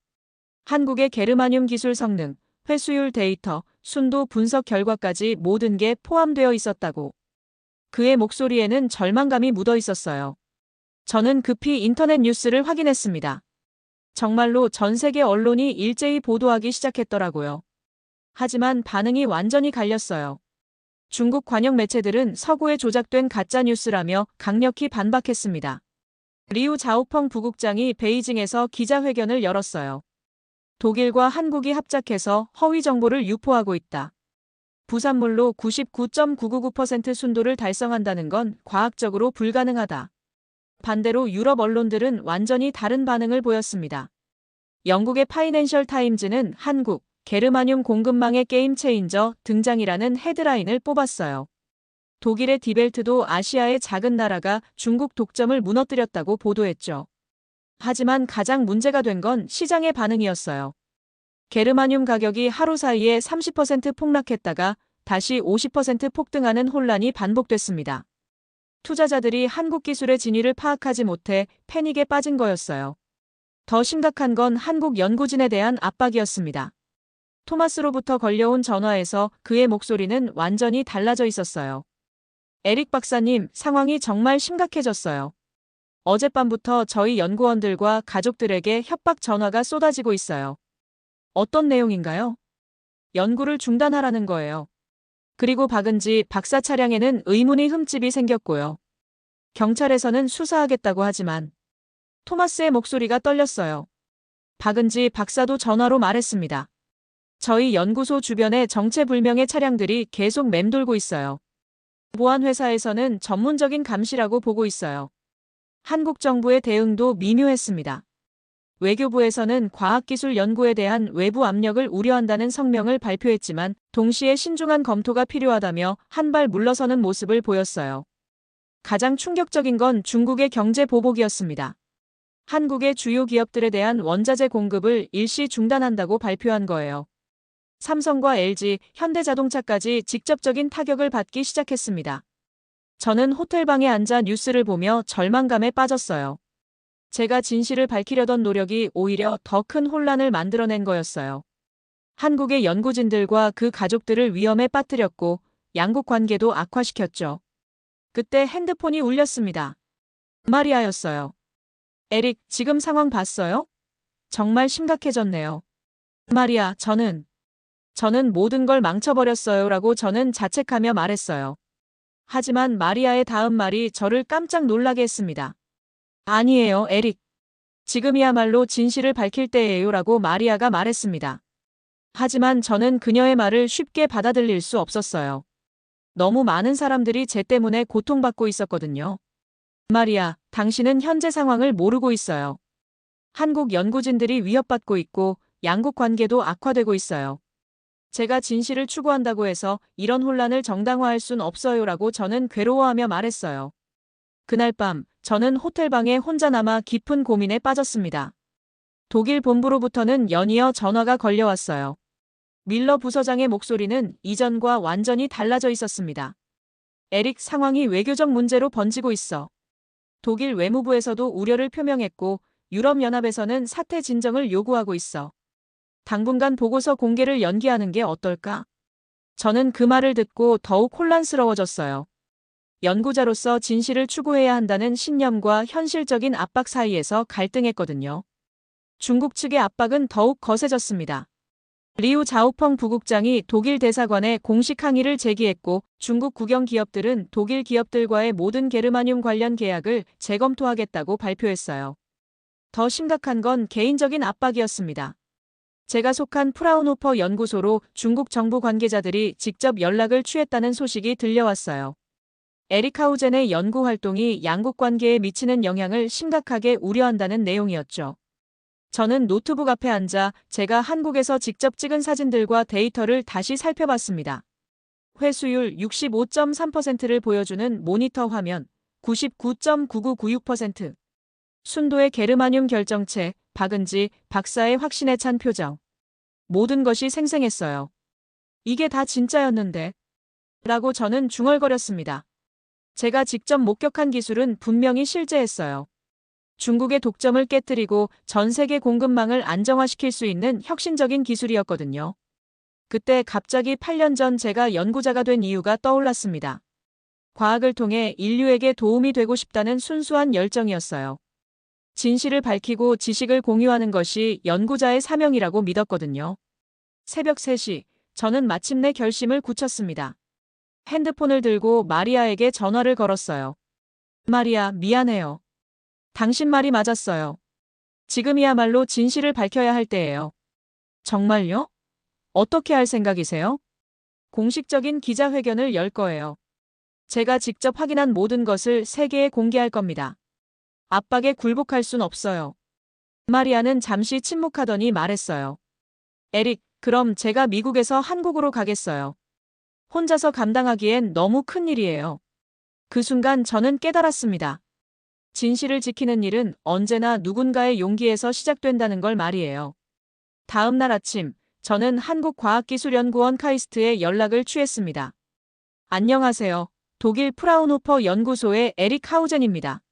한국의 게르마늄 기술 성능, 회수율 데이터, 순도 분석 결과까지 모든 게 포함되어 있었다고. 그의 목소리에는 절망감이 묻어 있었어요. 저는 급히 인터넷 뉴스를 확인했습니다. 정말로 전 세계 언론이 일제히 보도하기 시작했더라고요. 하지만 반응이 완전히 갈렸어요. 중국 관영 매체들은 서구에 조작된 가짜뉴스라며 강력히 반박했습니다. 리우 자오펑 부국장이 베이징에서 기자회견을 열었어요. 독일과 한국이 합작해서 허위 정보를 유포하고 있다. 부산물로 99.999% 순도를 달성한다는 건 과학적으로 불가능하다. 반대로 유럽 언론들은 완전히 다른 반응을 보였습니다. 영국의 파이낸셜 타임즈는 한국, 게르마늄 공급망의 게임 체인저 등장이라는 헤드라인을 뽑았어요. 독일의 디벨트도 아시아의 작은 나라가 중국 독점을 무너뜨렸다고 보도했죠. 하지만 가장 문제가 된 건 시장의 반응이었어요. 게르마늄 가격이 하루 사이에 30% 폭락했다가 다시 50% 폭등하는 혼란이 반복됐습니다. 투자자들이 한국 기술의 진위를 파악하지 못해 패닉에 빠진 거였어요. 더 심각한 건 한국 연구진에 대한 압박이었습니다. 토마스로부터 걸려온 전화에서 그의 목소리는 완전히 달라져 있었어요. 에릭 박사님, 상황이 정말 심각해졌어요. 어젯밤부터 저희 연구원들과 가족들에게 협박 전화가 쏟아지고 있어요. 어떤 내용인가요? 연구를 중단하라는 거예요. 그리고 박은지 박사 차량에는 의문의 흠집이 생겼고요. 경찰에서는 수사하겠다고 하지만 토마스의 목소리가 떨렸어요. 박은지 박사도 전화로 말했습니다. 저희 연구소 주변에 정체불명의 차량들이 계속 맴돌고 있어요. 보안회사에서는 전문적인 감시라고 보고 있어요. 한국 정부의 대응도 미묘했습니다. 외교부에서는 과학기술 연구에 대한 외부 압력을 우려한다는 성명을 발표했지만 동시에 신중한 검토가 필요하다며 한 발 물러서는 모습을 보였어요. 가장 충격적인 건 중국의 경제 보복이었습니다. 한국의 주요 기업들에 대한 원자재 공급을 일시 중단한다고 발표한 거예요. 삼성과 LG, 현대자동차까지 직접적인 타격을 받기 시작했습니다. 저는 호텔방에 앉아 뉴스를 보며 절망감에 빠졌어요. 제가 진실을 밝히려던 노력이 오히려 더 큰 혼란을 만들어낸 거였어요. 한국의 연구진들과 그 가족들을 위험에 빠뜨렸고 양국 관계도 악화시켰죠. 그때 핸드폰이 울렸습니다. 마리아였어요. 에릭, 지금 상황 봤어요? 정말 심각해졌네요. 마리아, 저는 모든 걸 망쳐버렸어요 라고 저는 자책하며 말했어요. 하지만 마리아의 다음 말이 저를 깜짝 놀라게 했습니다. 아니에요, 에릭. 지금이야말로 진실을 밝힐 때예요 라고 마리아가 말했습니다. 하지만 저는 그녀의 말을 쉽게 받아들일 수 없었어요. 너무 많은 사람들이 제 때문에 고통받고 있었거든요. 마리아, 당신은 현재 상황을 모르고 있어요. 한국 연구진들이 위협받고 있고 양국 관계도 악화되고 있어요. 제가 진실을 추구한다고 해서 이런 혼란을 정당화할 순 없어요 라고 저는 괴로워하며 말했어요. 그날 밤, 저는 호텔방에 혼자 남아 깊은 고민에 빠졌습니다. 독일 본부로부터는 연이어 전화가 걸려왔어요. 밀러 부서장의 목소리는 이전과 완전히 달라져 있었습니다. 에릭, 상황이 외교적 문제로 번지고 있어. 독일 외무부에서도 우려를 표명했고 유럽연합에서는 사태 진정을 요구하고 있어. 당분간 보고서 공개를 연기하는 게 어떨까? 저는 그 말을 듣고 더욱 혼란스러워졌어요. 연구자로서 진실을 추구해야 한다는 신념과 현실적인 압박 사이에서 갈등했거든요. 중국 측의 압박은 더욱 거세졌습니다. 리우 자오펑 부국장이 독일 대사관에 공식 항의를 제기했고 중국 국영 기업들은 독일 기업들과의 모든 게르마늄 관련 계약을 재검토하겠다고 발표했어요. 더 심각한 건 개인적인 압박이었습니다. 제가 속한 프라운호퍼 연구소로 중국 정부 관계자들이 직접 연락을 취했다는 소식이 들려왔어요. 에릭 하우젠의 연구 활동이 양국 관계에 미치는 영향을 심각하게 우려한다는 내용이었죠. 저는 노트북 앞에 앉아 제가 한국에서 직접 찍은 사진들과 데이터를 다시 살펴봤습니다. 회수율 65.3%를 보여주는 모니터 화면, 99.9996%. 순도의 게르마늄 결정체, 박은지 박사의 확신에 찬 표정. 모든 것이 생생했어요. 이게 다 진짜였는데? 라고 저는 중얼거렸습니다. 제가 직접 목격한 기술은 분명히 실제했어요. 중국의 독점을 깨뜨리고 전 세계 공급망을 안정화시킬 수 있는 혁신적인 기술이었거든요. 그때 갑자기 8년 전 제가 연구자가 된 이유가 떠올랐습니다. 과학을 통해 인류에게 도움이 되고 싶다는 순수한 열정이었어요. 진실을 밝히고 지식을 공유하는 것이 연구자의 사명이라고 믿었거든요. 새벽 3시, 저는 마침내 결심을 굳혔습니다. 핸드폰을 들고 마리아에게 전화를 걸었어요. 마리아, 미안해요. 당신 말이 맞았어요. 지금이야말로 진실을 밝혀야 할 때예요. 정말요? 어떻게 할 생각이세요? 공식적인 기자회견을 열 거예요. 제가 직접 확인한 모든 것을 세계에 공개할 겁니다. 압박에 굴복할 순 없어요. 마리아는 잠시 침묵하더니 말했어요. 에릭, 그럼 제가 미국에서 한국으로 가겠어요. 혼자서 감당하기엔 너무 큰 일이에요. 그 순간 저는 깨달았습니다. 진실을 지키는 일은 언제나 누군가의 용기에서 시작된다는 걸 말이에요. 다음 날 아침, 저는 한국과학기술연구원 카이스트에 연락을 취했습니다. 안녕하세요. 독일 프라운호퍼 연구소의 에릭 하우젠입니다.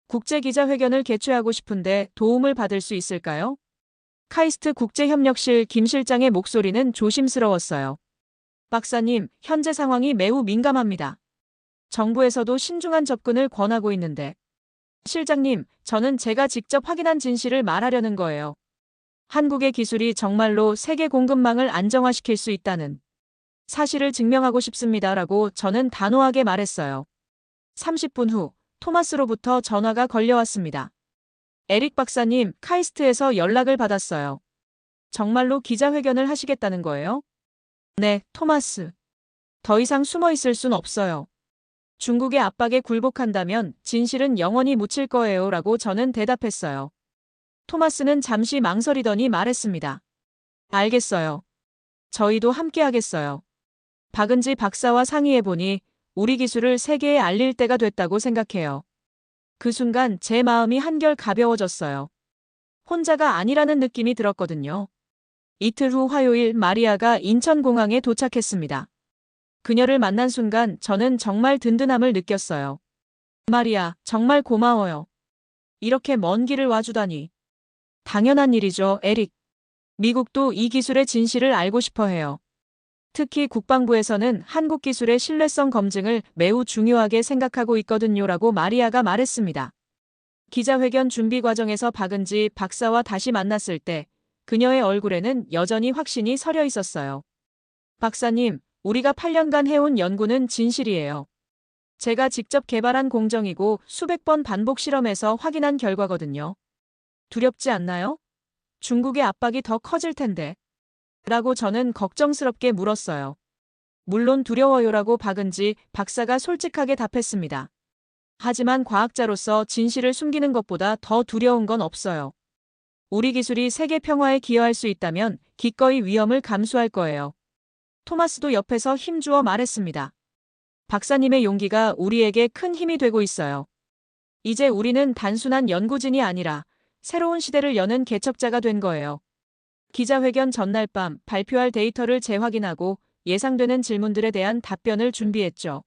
국제기자회견을 개최하고 싶은데 도움을 받을 수 있을까요? 카이스트 국제협력실 김 실장의 목소리는 조심스러웠어요. 박사님, 현재 상황이 매우 민감합니다. 정부에서도 신중한 접근을 권하고 있는데. 실장님, 저는 제가 직접 확인한 진실을 말하려는 거예요. 한국의 기술이 정말로 세계 공급망을 안정화시킬 수 있다는 사실을 증명하고 싶습니다라고 저는 단호하게 말했어요. 30분 후, 토마스로부터 전화가 걸려왔습니다. 에릭 박사님, 카이스트에서 연락을 받았어요. 정말로 기자회견을 하시겠다는 거예요? 네, 토마스. 더 이상 숨어 있을 순 없어요. 중국의 압박에 굴복한다면 진실은 영원히 묻힐 거예요 라고 저는 대답했어요. 토마스는 잠시 망설이더니 말했습니다. 알겠어요. 저희도 함께 하겠어요. 박은지 박사와 상의해보니 우리 기술을 세계에 알릴 때가 됐다고 생각해요. 그 순간 제 마음이 한결 가벼워졌어요. 혼자가 아니라는 느낌이 들었거든요. 이틀 후 화요일 마리아가 인천공항에 도착했습니다. 그녀를 만난 순간 저는 정말 든든함을 느꼈어요. 마리아, 정말 고마워요. 이렇게 먼 길을 와주다니. 당연한 일이죠, 에릭. 미국도 이 기술의 진실을 알고 싶어 해요. 특히 국방부에서는 한국 기술의 신뢰성 검증을 매우 중요하게 생각하고 있거든요라고 마리아가 말했습니다. 기자회견 준비 과정에서 박은지 박사와 다시 만났을 때 그녀의 얼굴에는 여전히 확신이 서려 있었어요. 박사님, 우리가 8년간 해온 연구는 진실이에요. 제가 직접 개발한 공정이고 수백 번 반복 실험에서 확인한 결과거든요. 두렵지 않나요? 중국의 압박이 더 커질 텐데. 라고 저는 걱정스럽게 물었어요. 물론 두려워요라고 박은지 박사가 솔직하게 답했습니다. 하지만 과학자로서 진실을 숨기는 것보다 더 두려운 건 없어요. 우리 기술이 세계 평화에 기여할 수 있다면 기꺼이 위험을 감수할 거예요. 토마스도 옆에서 힘주어 말했습니다. 박사님의 용기가 우리에게 큰 힘이 되고 있어요. 이제 우리는 단순한 연구진이 아니라 새로운 시대를 여는 개척자가 된 거예요. 기자회견 전날 밤 발표할 데이터를 재확인하고 예상되는 질문들에 대한 답변을 준비했죠.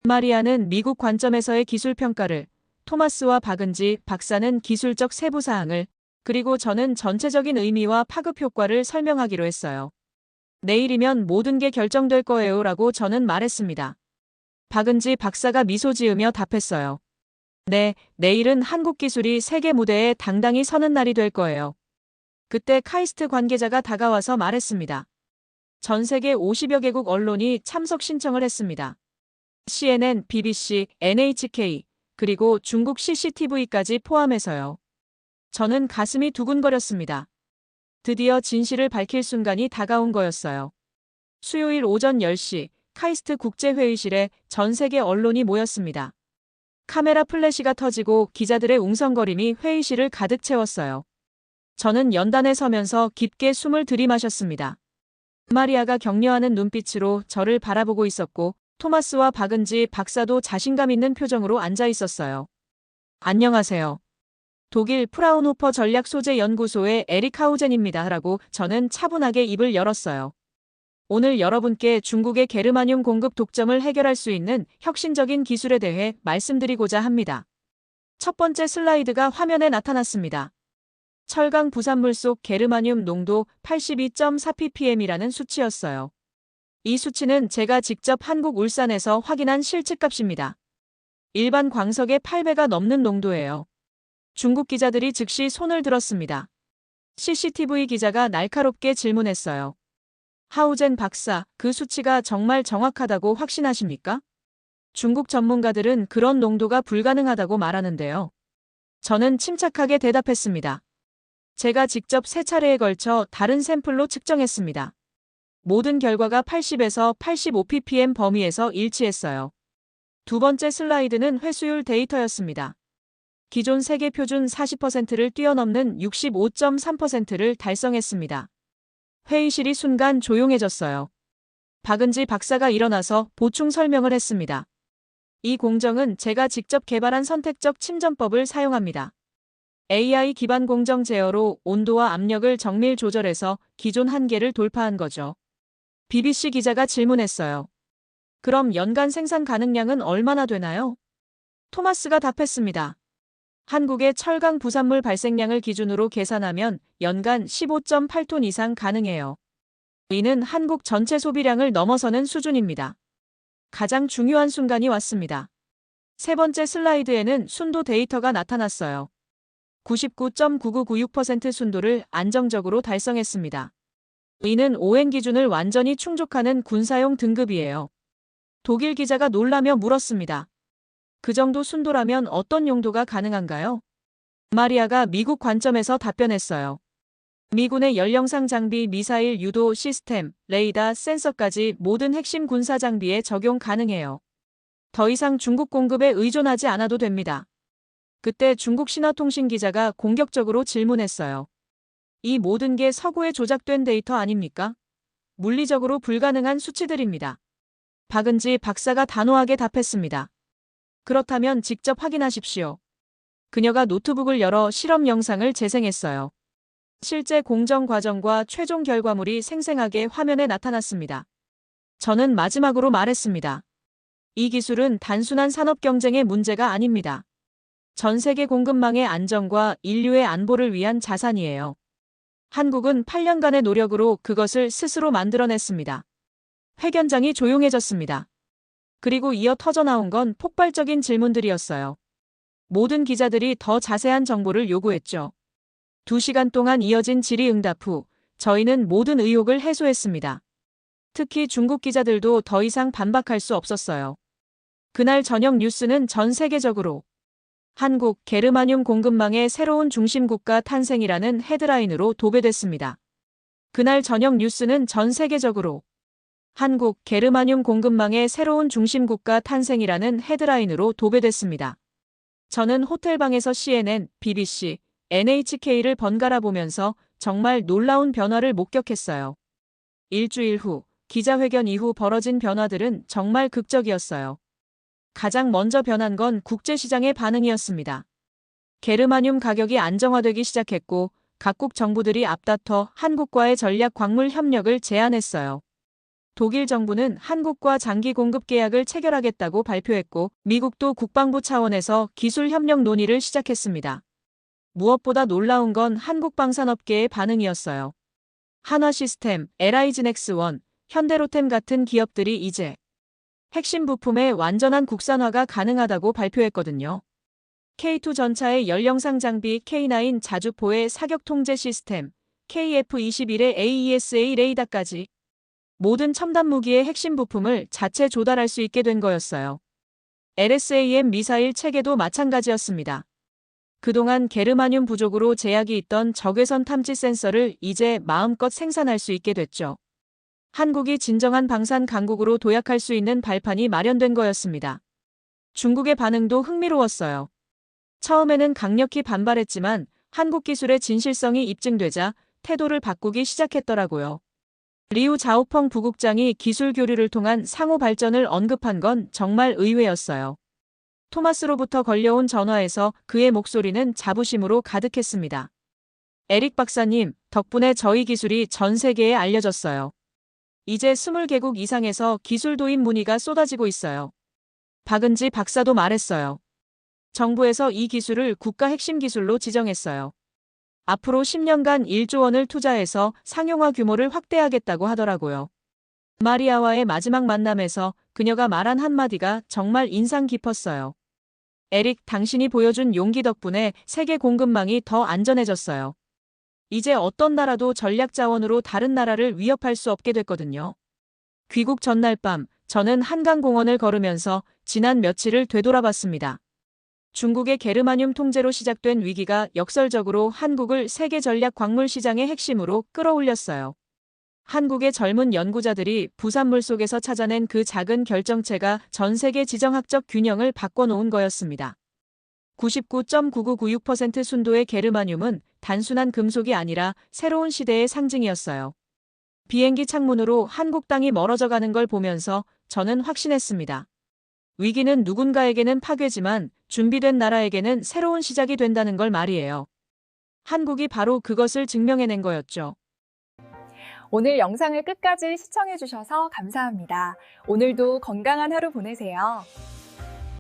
마리아는 미국 관점에서의 기술 평가를, 토마스와 박은지 박사는 기술적 세부 사항을, 그리고 저는 전체적인 의미와 파급 효과를 설명하기로 했어요. 내일이면 모든 게 결정될 거예요 라고 저는 말했습니다. 박은지 박사가 미소 지으며 답했어요. 네, 내일은 한국 기술이 세계 무대에 당당히 서는 날이 될 거예요. 그때 카이스트 관계자가 다가와서 말했습니다. 전 세계 50여 개국 언론이 참석 신청을 했습니다. CNN, BBC, NHK, 그리고 중국 CCTV까지 포함해서요. 저는 가슴이 두근거렸습니다. 드디어 진실을 밝힐 순간이 다가온 거였어요. 수요일 오전 10시 카이스트 국제회의실에 전 세계 언론이 모였습니다. 카메라 플래시가 터지고 기자들의 웅성거림이 회의실을 가득 채웠어요. 저는 연단에 서면서 깊게 숨을 들이마셨습니다. 마리아가 격려하는 눈빛으로 저를 바라보고 있었고 토마스와 박은지 박사도 자신감 있는 표정으로 앉아 있었어요. 안녕하세요. 독일 프라운호퍼 전략소재연구소의 에릭 하우젠입니다. 라고 저는 차분하게 입을 열었어요. 오늘 여러분께 중국의 게르마늄 공급 독점을 해결할 수 있는 혁신적인 기술에 대해 말씀드리고자 합니다. 첫 번째 슬라이드가 화면에 나타났습니다. 철강 부산물 속 게르마늄 농도 82.4ppm이라는 수치였어요. 이 수치는 제가 직접 한국 울산에서 확인한 실측값입니다. 일반 광석의 8배가 넘는 농도예요. 중국 기자들이 즉시 손을 들었습니다. CCTV 기자가 날카롭게 질문했어요. 하우젠 박사, 그 수치가 정말 정확하다고 확신하십니까? 중국 전문가들은 그런 농도가 불가능하다고 말하는데요. 저는 침착하게 대답했습니다. 제가 직접 3차례에 걸쳐 다른 샘플로 측정했습니다. 모든 결과가 80에서 85ppm 범위에서 일치했어요. 두 번째 슬라이드는 회수율 데이터였습니다. 기존 세계 표준 40%를 뛰어넘는 65.3%를 달성했습니다. 회의실이 순간 조용해졌어요. 박은지 박사가 일어나서 보충 설명을 했습니다. 이 공정은 제가 직접 개발한 선택적 침전법을 사용합니다. AI 기반 공정 제어로 온도와 압력을 정밀 조절해서 기존 한계를 돌파한 거죠. BBC 기자가 질문했어요. 그럼 연간 생산 가능량은 얼마나 되나요? 토마스가 답했습니다. 한국의 철강 부산물 발생량을 기준으로 계산하면 연간 15.8톤 이상 가능해요. 이는 한국 전체 소비량을 넘어서는 수준입니다. 가장 중요한 순간이 왔습니다. 세 번째 슬라이드에는 순도 데이터가 나타났어요. 99.9996% 순도를 안정적으로 달성했습니다. 이는 ON 기준을 완전히 충족하는 군사용 등급이에요. 독일 기자가 놀라며 물었습니다. 그 정도 순도라면 어떤 용도가 가능한가요? 마리아가 미국 관점에서 답변했어요. 미군의 연령상 장비, 미사일 유도 시스템, 레이더, 센서까지 모든 핵심 군사 장비에 적용 가능해요. 더 이상 중국 공급에 의존하지 않아도 됩니다. 그때 중국 신화통신 기자가 공격적으로 질문했어요. 이 모든 게 서구에 조작된 데이터 아닙니까? 물리적으로 불가능한 수치들입니다. 박은지 박사가 단호하게 답했습니다. 그렇다면 직접 확인하십시오. 그녀가 노트북을 열어 실험 영상을 재생했어요. 실제 공정 과정과 최종 결과물이 생생하게 화면에 나타났습니다. 저는 마지막으로 말했습니다. 이 기술은 단순한 산업 경쟁의 문제가 아닙니다. 전 세계 공급망의 안정과 인류의 안보를 위한 자산이에요. 한국은 8년간의 노력으로 그것을 스스로 만들어냈습니다. 회견장이 조용해졌습니다. 그리고 이어 터져나온 건 폭발적인 질문들이었어요. 모든 기자들이 더 자세한 정보를 요구했죠. 2시간 동안 이어진 질의응답 후 저희는 모든 의혹을 해소했습니다. 특히 중국 기자들도 더 이상 반박할 수 없었어요. 그날 저녁 뉴스는 전 세계적으로 한국 게르마늄 공급망의 새로운 중심국가 탄생이라는 헤드라인으로 도배됐습니다. 그날 저녁 뉴스는 전 세계적으로 한국 게르마늄 공급망의 새로운 중심국가 탄생이라는 헤드라인으로 도배됐습니다. 저는 호텔방에서 CNN, BBC, NHK를 번갈아 보면서 정말 놀라운 변화를 목격했어요. 일주일 후, 기자회견 이후 벌어진 변화들은 정말 극적이었어요. 가장 먼저 변한 건 국제시장의 반응이었습니다. 게르마늄 가격이 안정화되기 시작했고 각국 정부들이 앞다퉈 한국과의 전략 광물 협력을 제안했어요. 독일 정부는 한국과 장기 공급 계약을 체결하겠다고 발표했고 미국도 국방부 차원에서 기술 협력 논의를 시작했습니다. 무엇보다 놀라운 건 한국 방산업계의 반응이었어요. 한화시스템, LI지넥스원, 현대로템 같은 기업들이 이제 핵심 부품의 완전한 국산화가 가능하다고 발표했거든요. K2 전차의 연령상 장비 K9 자주포의 사격 통제 시스템, KF-21의 AESA 레이더까지 모든 첨단 무기의 핵심 부품을 자체 조달할 수 있게 된 거였어요. LSAM 미사일 체계도 마찬가지였습니다. 그동안 게르마늄 부족으로 제약이 있던 적외선 탐지 센서를 이제 마음껏 생산할 수 있게 됐죠. 한국이 진정한 방산 강국으로 도약할 수 있는 발판이 마련된 거였습니다. 중국의 반응도 흥미로웠어요. 처음에는 강력히 반발했지만 한국 기술의 진실성이 입증되자 태도를 바꾸기 시작했더라고요. 리우 자오펑 부국장이 기술 교류를 통한 상호 발전을 언급한 건 정말 의외였어요. 토마스로부터 걸려온 전화에서 그의 목소리는 자부심으로 가득했습니다. 에릭 박사님, 덕분에 저희 기술이 전 세계에 알려졌어요. 이제 20개국 이상에서 기술 도입 문의가 쏟아지고 있어요. 박은지 박사도 말했어요. 정부에서 이 기술을 국가 핵심 기술로 지정했어요. 앞으로 10년간 1조 원을 투자해서 상용화 규모를 확대하겠다고 하더라고요. 마리아와의 마지막 만남에서 그녀가 말한 한마디가 정말 인상 깊었어요. 에릭, 당신이 보여준 용기 덕분에 세계 공급망이 더 안전해졌어요. 이제 어떤 나라도 전략 자원으로 다른 나라를 위협할 수 없게 됐거든요. 귀국 전날 밤, 저는 한강공원을 걸으면서 지난 며칠을 되돌아봤습니다. 중국의 게르마늄 통제로 시작된 위기가 역설적으로 한국을 세계 전략 광물 시장의 핵심으로 끌어올렸어요. 한국의 젊은 연구자들이 부산물 속에서 찾아낸 그 작은 결정체가 전 세계 지정학적 균형을 바꿔놓은 거였습니다. 99.9996% 순도의 게르마늄은 단순한 금속이 아니라 새로운 시대의 상징이었어요. 비행기 창문으로 한국 땅이 멀어져 가는 걸 보면서 저는 확신했습니다. 위기는 누군가에게는 파괴지만 준비된 나라에게는 새로운 시작이 된다는 걸 말이에요. 한국이 바로 그것을 증명해낸 거였죠. 오늘 영상을 끝까지 시청해주셔서 감사합니다. 오늘도 건강한 하루 보내세요.